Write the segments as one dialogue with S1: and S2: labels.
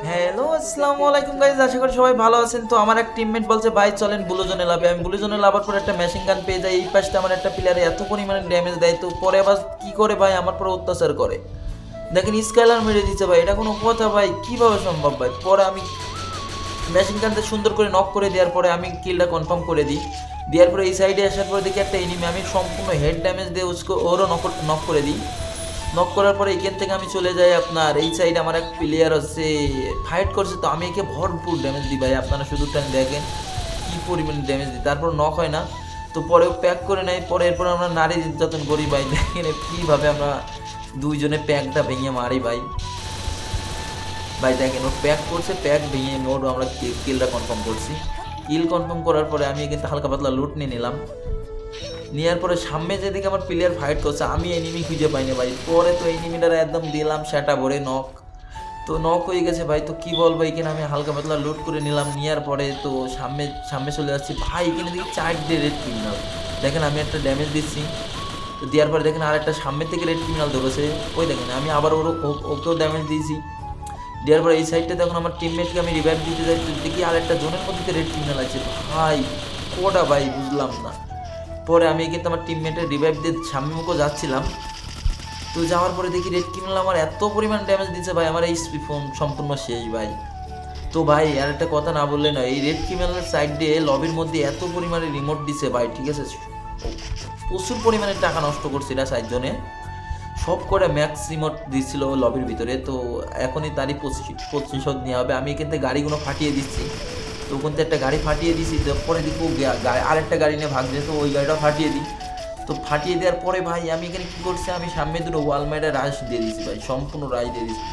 S1: Hello আসসালামু আলাইকুম guys, আশা করি সবাই ভালো আছেন। তো আমার এক টিমমেট বলছে ভাই চলেন ব্লু জোনে লাভে। আমি ব্লু জোনে লাভার পর একটা মেশিন গান পেয়ে যাই। এই পাশটা আমার একটা প্লেয়ারে এত পরিমাণে ড্যামেজ দেয়, তো পরে আবার কি করে ভাই আমার পরে অত্যাচার করে। দেখেন স্কাইলার মেরে দিচ্ছে ভাই, এটা কোনো কথা ভাই? কিভাবে সম্ভব ভাই? পরে আমি মেশিন গানটা সুন্দর করে নক করে দেওয়ার পরে আমি কিলটা কনফার্ম করে দিই। দেওয়ার পরে এই সাইডে আসার পরে দেখি একটা এনিমি, আমি সম্পূর্ণ হেড ড্যামেজ দিয়ে ওরও নক করে দিই। নক করার পরে এখান থেকে আমি চলে যাই আপনার এই সাইডে। আমার এক প্লেয়ার হচ্ছে ফাইট করছে, তো আমি একে ভরপুর ড্যামেজ দিই ভাই। আপনারা শুধু টাইম দেখেন কী পরিমাণে ড্যামেজ দিই, তারপর নক হয় না। তো পরেও প্যাক করে নেয়। পরে এরপর আমরা নারী নির্যাতন করি ভাই। দেখেন কীভাবে আমরা দুইজনে প্যাকটা ভেঙে মারি ভাই। ভাই দেখেন ও প্যাক করছে, প্যাক ভেঙে নোট আমরা কিলটা কনফার্ম করছি। কিল কনফার্ম করার পরে আমি কিন্তু হালকা পাতলা লুট নিয়ে নিলাম। নেওয়ার পরে সামনে যেদিকে আমার প্লেয়ার ফাইট করছে, আমি এনিমি খুঁজে পাইনি ভাই। পরে তো এনিমিটার একদম দিলাম সেটা ভরে নক, তো নক হয়ে গেছে ভাই। তো কি বলবো, এখানে আমি হালকা পাতলা লুট করে নিলাম। নেওয়ার পরে তো সামনে চলে যাচ্ছি ভাই। এখানে দেখি 4 রেড ক্রিমিনাল। দেখেন আমি একটা ড্যামেজ দিচ্ছি, তো দেওয়ার পরে দেখেন আর একটা সামনে থেকে রেড ক্রিমিনাল ধরেছে। ওই দেখেন আমি আবার ওকেও ড্যামেজ দিয়েছি। দেওয়ার পরে এই সাইডটা দেখুন আমার টিমমেটকে আমি রিভাইভ দিতে যাই, দেখি আর একটা জোনের মধ্যে রেড ক্রিমিনাল আছে ভাই। কোটা ভাই বুঝলাম না। পরে আমি কিন্তু আমার টিমমেটের রিভাইভ দিয়ে সামনে মুখো যাচ্ছিলাম, তো যাওয়ার পরে দেখি রেড ক্রিমিনাল আমার এত পরিমাণ ড্যামেজ দিচ্ছে ভাই, আমার এই ফোন সম্পূর্ণ শেষ ভাই। তো ভাই আর একটা কথা না বললে না, এই রেড ক্রিমিনালের সাইড দিয়ে লবির মধ্যে এত পরিমাণে রিমোট দিছে ভাই, ঠিক আছে? প্রচুর পরিমাণে টাকা নষ্ট করছে এরা 4 জনে। সব করে ম্যাক্স রিমোট দিচ্ছিল লবির ভিতরে। তো এখনই তারই প্রতিশোধ নেওয়া হবে। আমি এখান থেকে গাড়িগুলো ফাটিয়ে দিচ্ছি, তো ওখান থেকে একটা গাড়ি ফাটিয়ে দিছি। পরে দেখবো আরেকটা গাড়ি নিয়ে ভাগ যেত, ওই গাড়িটা ফাটিয়ে দিই। তো ফাটিয়ে দেওয়ার পরে ভাই আমি এখানে কী করছি, আমি সামনে দুটো ওয়ালমেটে রাশ দিয়ে দিয়েছি ভাই, সম্পূর্ণ রাশ দিয়ে দিয়েছি।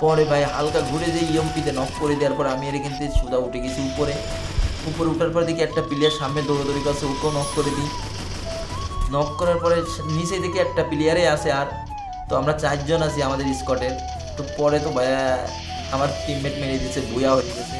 S1: পরে ভাই হালকা ঘুরে যে ইএমপিতে নক করে দেওয়ার পর আমি এখান থেকে সোজা উঠে গেছি উপরে ওঠার পর দেখি একটা প্লেয়ার সামনে দৌড়াদৌড়ি করছে, ওকেও নক করে দিই। নক করার পরে নিচে দেখি একটা প্লেয়ারে আসে আর, তো আমরা 4 জন আছি আমাদের স্কটের। তো পরে তো ভাইয়া আমার টিমমেট মেরে দিচ্ছে, বুয়া হয়ে গেছে।